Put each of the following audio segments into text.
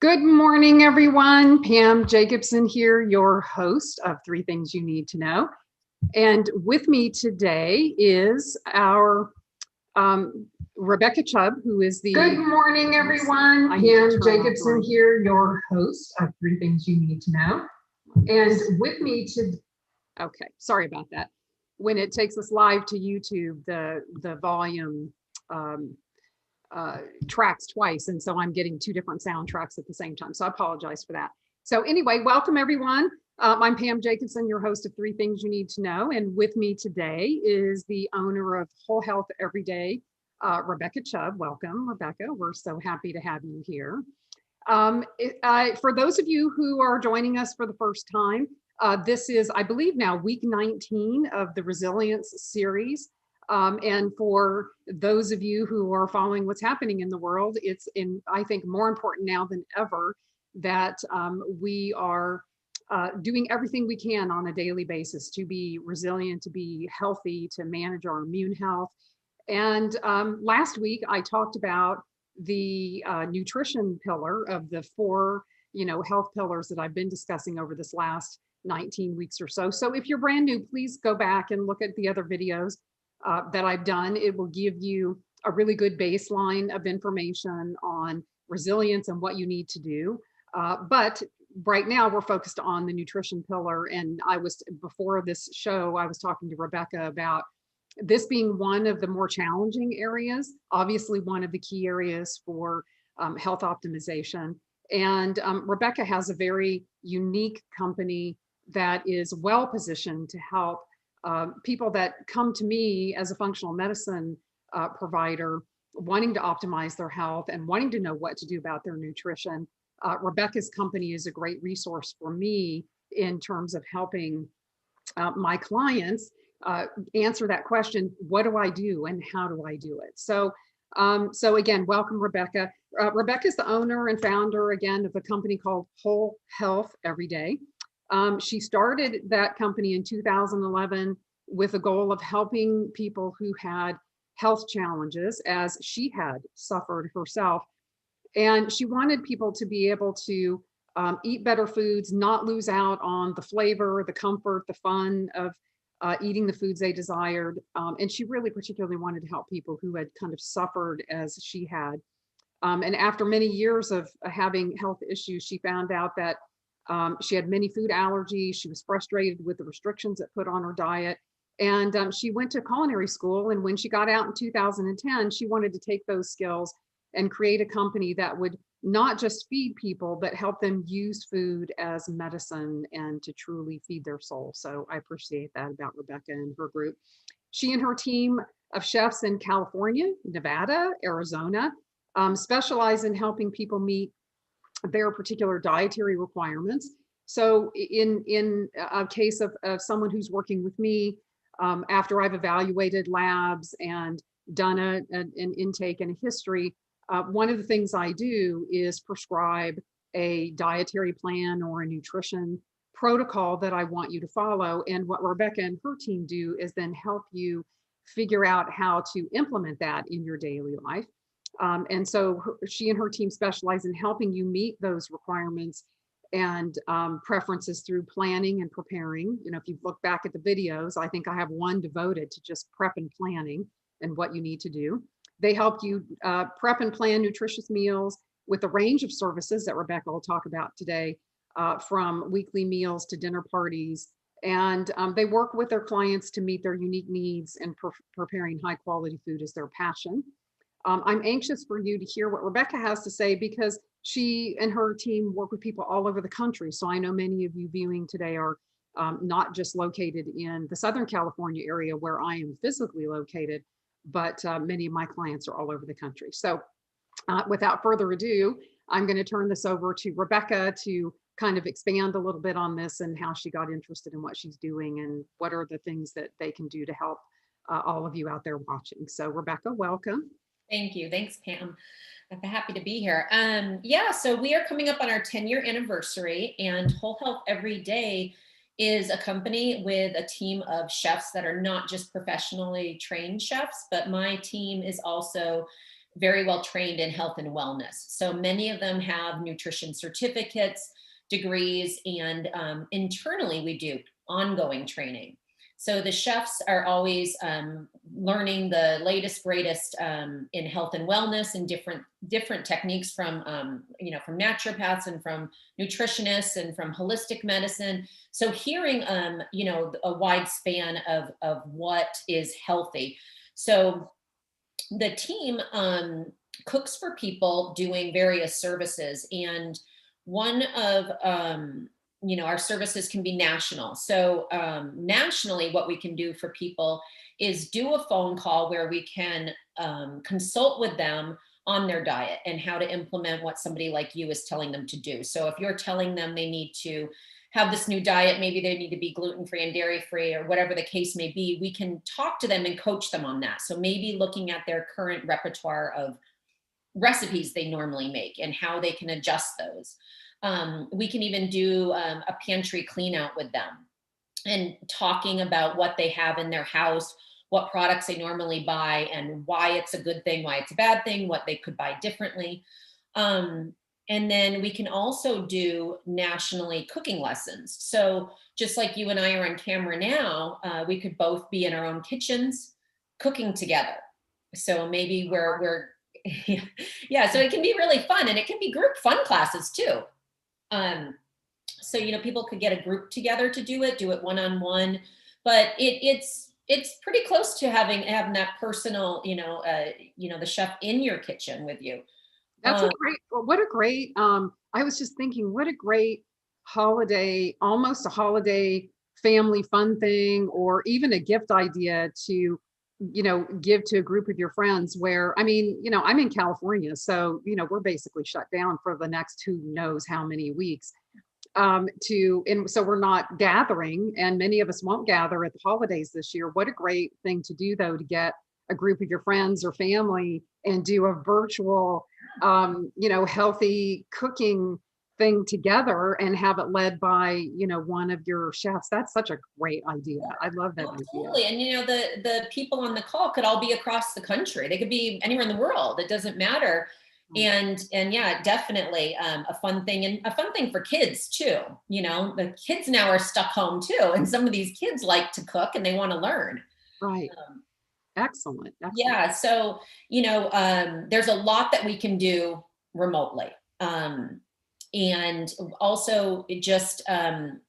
Good morning, everyone. Pam Jacobson here, your host of Three Things You Need to Know. And with me today is our Rebecca Chubb, who is the... Good morning, everyone. Pam Jacobson here, your host of Three Things You Need to Know. And with me to... Okay, sorry about that. When it takes us live to YouTube, the volume tracks twice, and so I'm getting two different soundtracks at the same time, so I apologize for that. So anyway, welcome everyone. I'm Pam Jacobson, your host of Three Things You Need to Know, and with me today is the owner of Whole Health Everyday, Rebecca Chubb. Welcome, Rebecca. We're so happy to have you here. For those of you who are joining us for the first time, this is, I believe now, week 19 of the Resilience series. And for those of you who are following what's happening in the world, it's I think more important now than ever that we are doing everything we can on a daily basis to be resilient, to be healthy, to manage our immune health. And last week I talked about the nutrition pillar of the four, health pillars that I've been discussing over this last 19 weeks or so. So if you're brand new, please go back and look at the other videos that I've done. It will give you a really good baseline of information on resilience and what you need to do. But right now we're focused on the nutrition pillar. And before this show, I was talking to Rebecca about this being one of the more challenging areas, obviously one of the key areas for health optimization. And Rebecca has a very unique company that is well positioned to help people that come to me as a functional medicine provider wanting to optimize their health and wanting to know what to do about their nutrition. Rebecca's company is a great resource for me in terms of helping my clients answer that question, what do I do and how do I do it? So again, welcome, Rebecca. Rebecca is the owner and founder, again, of a company called Whole Health Everyday. She started that company in 2011 with a goal of helping people who had health challenges, as she had suffered herself. And she wanted people to be able to eat better foods, not lose out on the flavor, the comfort, the fun of eating the foods they desired. And she really particularly wanted to help people who had kind of suffered as she had. And after many years of having health issues, she found out that she had many food allergies. She was frustrated with the restrictions it put on her diet. And she went to culinary school. And when she got out in 2010, she wanted to take those skills and create a company that would not just feed people, but help them use food as medicine and to truly feed their soul. So I appreciate that about Rebecca and her group. She and her team of chefs in California, Nevada, Arizona, specialize in helping people meet their particular dietary requirements. So in a case of someone who's working with me, after I've evaluated labs and done an intake and a history, one of the things I do is prescribe a dietary plan or a nutrition protocol that I want you to follow. And what Rebecca and her team do is then help you figure out how to implement that in your daily life. And so she and her team specialize in helping you meet those requirements and preferences through planning and preparing. If you look back at the videos, I think I have one devoted to just prep and planning and what you need to do. They help you prep and plan nutritious meals with a range of services that Rebecca will talk about today, from weekly meals to dinner parties. And they work with their clients to meet their unique needs, and preparing high quality food is their passion. I'm anxious for you to hear what Rebecca has to say, because she and her team work with people all over the country. So I know many of you viewing today are not just located in the Southern California area where I am physically located, but many of my clients are all over the country. So without further ado, I'm going to turn this over to Rebecca to kind of expand a little bit on this and how she got interested in what she's doing and what are the things that they can do to help all of you out there watching. So Rebecca, welcome. Thank you. Thanks, Pam. I'm happy to be here. So we are coming up on our 10-year anniversary, and Whole Health Everyday is a company with a team of chefs that are not just professionally trained chefs, but my team is also very well trained in health and wellness. So many of them have nutrition certificates, degrees, and internally we do ongoing training. So the chefs are always learning the latest, greatest in health and wellness and different techniques from from naturopaths and from nutritionists and from holistic medicine. So hearing a wide span of what is healthy. So the team cooks for people doing various services, and one of our services can be national. So nationally, what we can do for people is do a phone call where we can consult with them on their diet and how to implement what somebody like you is telling them to do. So if you're telling them they need to have this new diet, maybe they need to be gluten-free and dairy-free or whatever the case may be, we can talk to them and coach them on that. So maybe looking at their current repertoire of recipes they normally make and how they can adjust those. We can even do a pantry clean out with them and talking about what they have in their house, what products they normally buy, and why it's a good thing, why it's a bad thing, what they could buy differently. And then we can also do nationally cooking lessons. So just like you and I are on camera now, we could both be in our own kitchens cooking together. So maybe we're yeah, so it can be really fun, and it can be group fun classes too. So people could get a group together to do it one-on-one, but it's pretty close to having that personal, the chef in your kitchen with you. That's what a great, I was just thinking, what a great holiday, almost a holiday family fun thing, or even a gift idea to, give to a group of your friends where, I'm in California, so, we're basically shut down for the next who knows how many weeks. And so we're not gathering, and many of us won't gather at the holidays this year. What a great thing to do, though, to get a group of your friends or family and do a virtual healthy cooking thing together and have it led by, one of your chefs. That's such a great idea. I love that idea. Totally. And the people on the call could all be across the country. They could be anywhere in the world. It doesn't matter. And yeah, definitely a fun thing, and a fun thing for kids too. The kids now are stuck home too, and some of these kids like to cook and they want to learn. Right. Excellent. Yeah. So, there's a lot that we can do remotely. And also just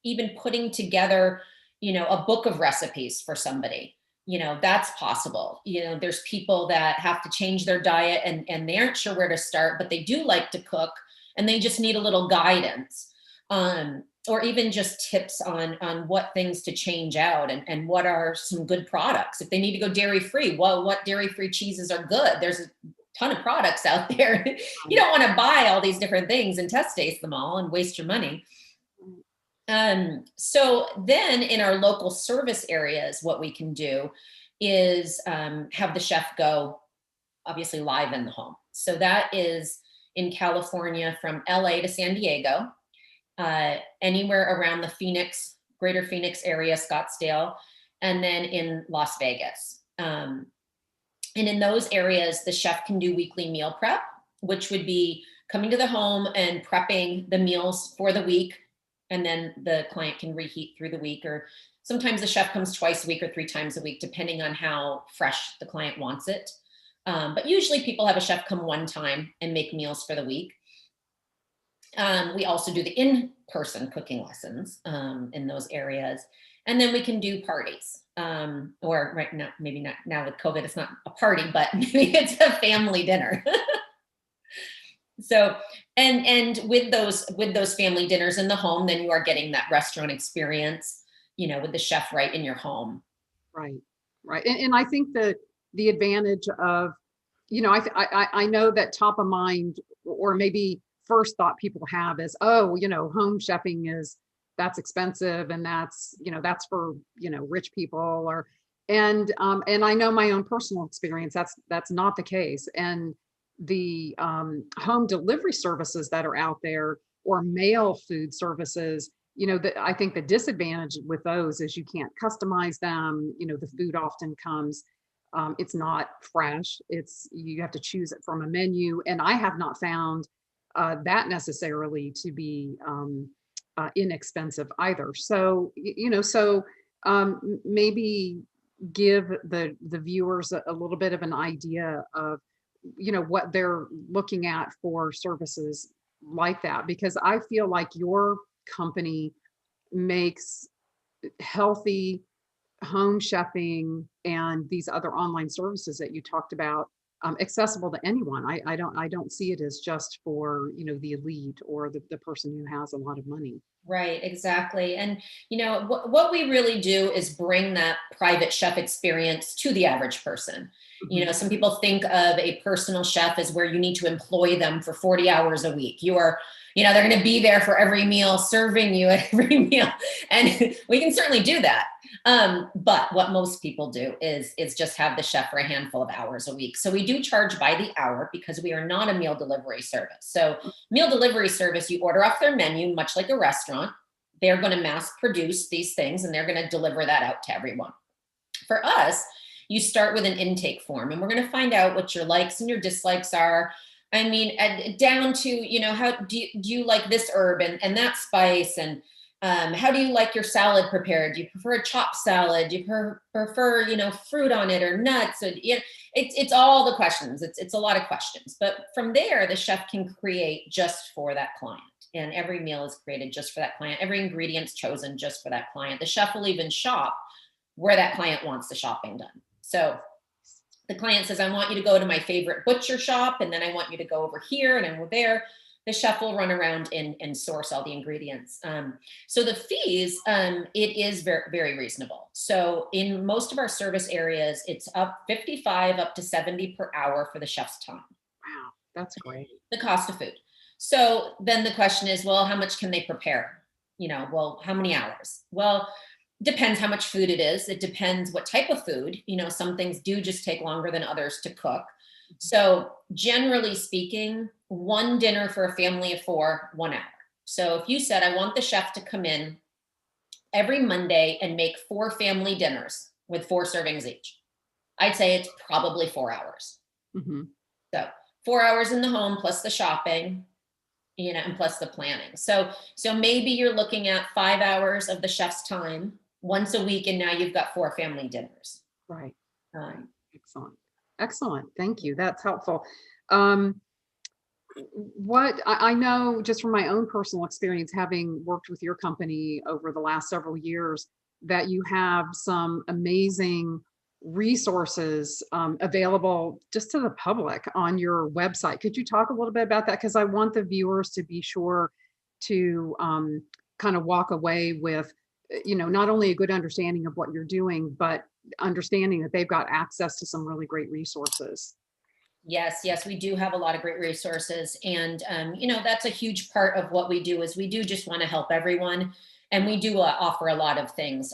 even putting together, a book of recipes for somebody, that's possible. There's people that have to change their diet and they aren't sure where to start, but they do like to cook and they just need a little guidance. Or even just tips on what things to change out and what are some good products. If they need to go dairy-free, well, what dairy-free cheeses are good? There's a ton of products out there. You don't want to buy all these different things and test taste them all and waste your money. So then in our local service areas, what we can do is have the chef go obviously live in the home. So that is in California from LA to San Diego. Anywhere around the greater Phoenix area, Scottsdale, and then in Las Vegas. And in those areas, the chef can do weekly meal prep, which would be coming to the home and prepping the meals for the week. And then the client can reheat through the week, or sometimes the chef comes twice a week or 3 times a week, depending on how fresh the client wants it. But usually people have a chef come one time and make meals for the week. We also do the in-person cooking lessons in those areas. And then we can do parties, or right now, maybe not now with COVID, it's not a party, but maybe it's a family dinner. So, and with those family dinners in the home, then you are getting that restaurant experience, with the chef right in your home. Right. Right. And I think that the advantage of, I know that top of mind, or maybe first thought people have is, home chefing that's expensive, and that's for, rich people, and I know my own personal experience, that's not the case. And the home delivery services that are out there, or mail food services, I think the disadvantage with those is you can't customize them. The food often comes It's not fresh. You have to choose it from a menu, and I have not found that necessarily to be inexpensive either. So maybe give the viewers a little bit of an idea of what they're looking at for services like that, because I feel like your company makes healthy home chefing and these other online services that you talked about accessible to anyone. I don't see it as just for the elite or the person who has a lot of money. Right, exactly. And what we really do is bring that private chef experience to the average person. Mhm. Some people think of a personal chef as where you need to employ them for 40 hours a week. They're going to be there for every meal, serving you at every meal. And we can certainly do that. But what most people do is just have the chef for a handful of hours a week. So we do charge by the hour because we are not a meal delivery service. So meal delivery service, you order off their menu, much like a restaurant. They're going to mass produce these things and they're going to deliver that out to everyone. For us, you start with an intake form, and we're going to find out what your likes and your dislikes are. I mean, down to, how do you like this herb and that spice? And how do you like your salad prepared? Do you prefer a chopped salad? Do you prefer, fruit on it or nuts? So, it's all the questions. It's a lot of questions. But from there, the chef can create just for that client. And every meal is created just for that client. Every ingredient's chosen just for that client. The chef will even shop where that client wants the shopping done. So the client says, I want you to go to my favorite butcher shop, and then I want you to go over here and over there. The chef will run around and source all the ingredients. So the fees, it is very, very reasonable. So in most of our service areas, it's up 55 up to 70 per hour for the chef's time. Wow, that's great. The cost of food. So then the question is, well, how much can they prepare? Well, how many hours? Well, depends how much food it is. It depends what type of food. Some things do just take longer than others to cook. So generally speaking, one dinner for a family of 4, 1 hour. So if you said, I want the chef to come in every Monday and make 4 family dinners with 4 servings each, I'd say it's probably 4 hours. Mm-hmm. So 4 hours in the home plus the shopping, and plus the planning. So maybe you're looking at 5 hours of the chef's time once a week, and now you've got 4 family dinners. Right. Um, Excellent. Thank you. That's helpful. What I know just from my own personal experience, having worked with your company over the last several years, that you have some amazing resources available just to the public on your website. Could you talk a little bit about that? Because I want the viewers to be sure to kind of walk away with, not only a good understanding of what you're doing, but understanding that they've got access to some really great resources. Yes, we do have a lot of great resources. And, that's a huge part of what we do is we do just want to help everyone. And we do offer a lot of things.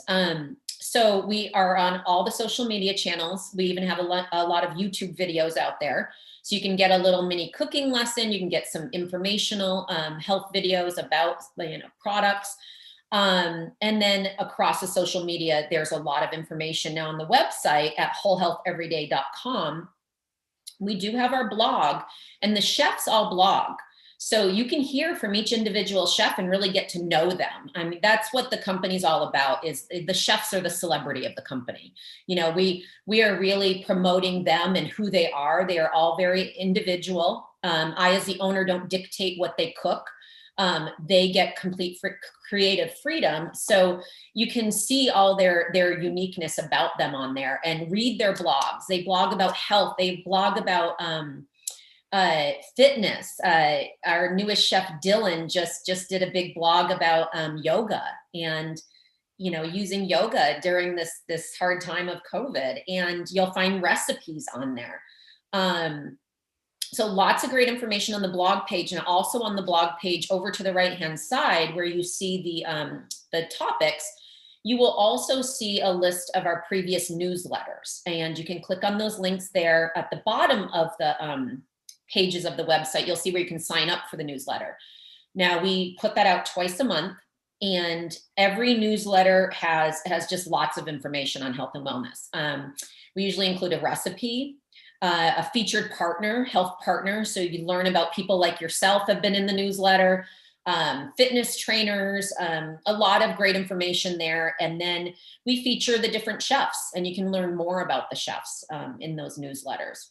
So we are on all the social media channels. We even have a lot of YouTube videos out there. So you can get a little mini cooking lesson. You can get some informational health videos about products. And then across the social media, there's a lot of information. Now on the website at wholehealtheveryday.com, we do have our blog, and the chefs all blog. So you can hear from each individual chef and really get to know them. I mean, that's what the company's all about, is the chefs are the celebrity of the company. We are really promoting them and who they are. They are all very individual. I, as the owner, don't dictate what they cook. They get complete creative freedom. So you can see all their uniqueness about them on there and read their blogs. They blog about health. They blog about fitness. Our newest chef, Dylan, just did a big blog about yoga and using yoga during this hard time of COVID. And you'll find recipes on there. So lots of great information on the blog page, and also on the blog page over to the right-hand side where you see the topics, you will also see a list of our previous newsletters, and you can click on those links there. At the bottom of the pages of the website, you'll see where you can sign up for the newsletter. Now we put that out twice a month, and every newsletter has just lots of information on health and wellness. We usually include a recipe, a featured partner, health partner. So you learn about people like yourself have been in the newsletter, fitness trainers, a lot of great information there. And then we feature the different chefs, and you can learn more about the chefs in those newsletters.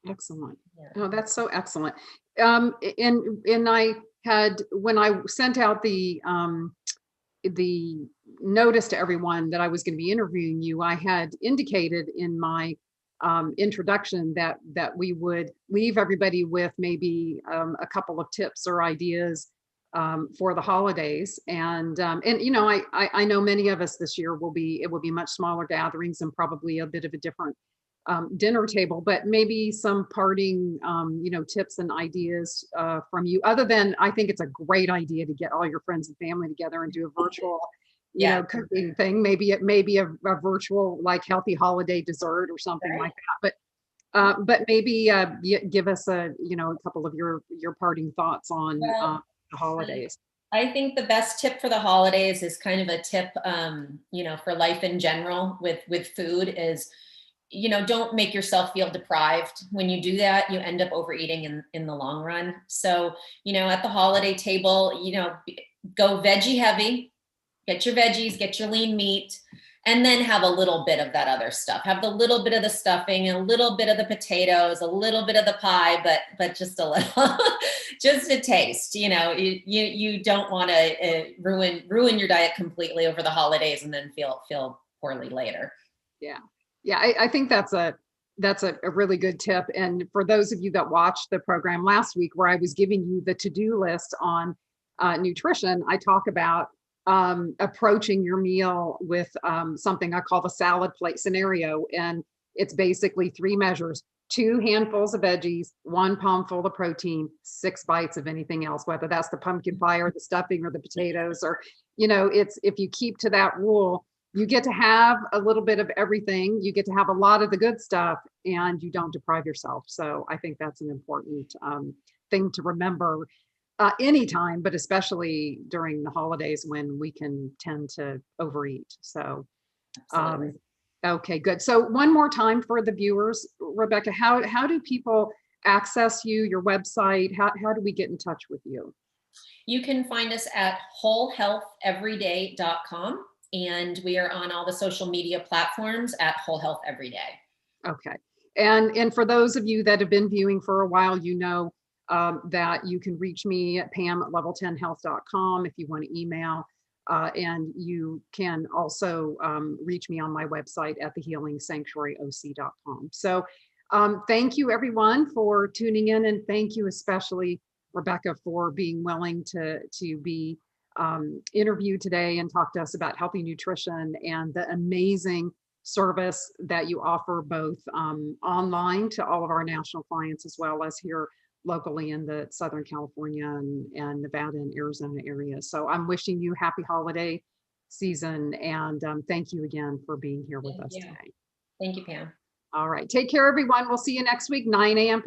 Excellent. Yeah. Oh, that's so excellent. And I had, when I sent out the notice to everyone that I was going to be interviewing you, I had indicated in my introduction that we would leave everybody with maybe a couple of tips or ideas for the holidays. And you know, I know many of us this year it will be much smaller gatherings and probably a bit of a different dinner table, but maybe some parting, you know, tips and ideas from you. Other than, I think it's a great idea to get all your friends and family together and do a virtual, you know, cooking thing. Maybe it may be a virtual, like, healthy holiday dessert or something like that. But maybe give us a couple of your parting thoughts on the holidays. I think the best tip for the holidays is kind of a tip, you know, for life in general with food is, you know, don't make yourself feel deprived. When you do that, you end up overeating in the long run. So, you know, at the holiday table, you know, go veggie heavy, get your veggies, get your lean meat, and then have a little bit of that other stuff. Have the little bit of the stuffing, a little bit of the potatoes, a little bit of the pie, but just a little, just a taste. You know, you don't want to ruin your diet completely over the holidays and then feel poorly later. Yeah. Yeah, I think that's a really good tip. And for those of you that watched the program last week, where I was giving you the to-do list on nutrition, I talk about approaching your meal with something I call the salad plate scenario. And it's basically 3 measures: 2 handfuls of veggies, 1 palmful of protein, 6 bites of anything else, whether that's the pumpkin pie or the stuffing or the potatoes, or, you know, it's, if you keep to that rule, you get to have a little bit of everything. You get to have a lot of the good stuff, and you don't deprive yourself. So I think that's an important thing to remember anytime, but especially during the holidays when we can tend to overeat. So, okay, good. So one more time for the viewers, Rebecca, how do people access you, your website? How do we get in touch with you? You can find us at wholehealtheveryday.com. And we are on all the social media platforms at Whole Health Everyday. Okay. And for those of you that have been viewing for a while, you know that you can reach me at pam@level10health.com if you want to email. And you can also reach me on my website at thehealingsanctuaryoc.com. So thank you, everyone, for tuning in. And thank you especially, Rebecca, for being willing to be interviewed today and talk to us about healthy nutrition and the amazing service that you offer, both online to all of our national clients, as well as here locally in the Southern California and Nevada and Arizona area. So I'm wishing you happy holiday season, and thank you again for being here with us today. Thank you, Pam. All right, take care, everyone. We'll see you next week, 9 a.m.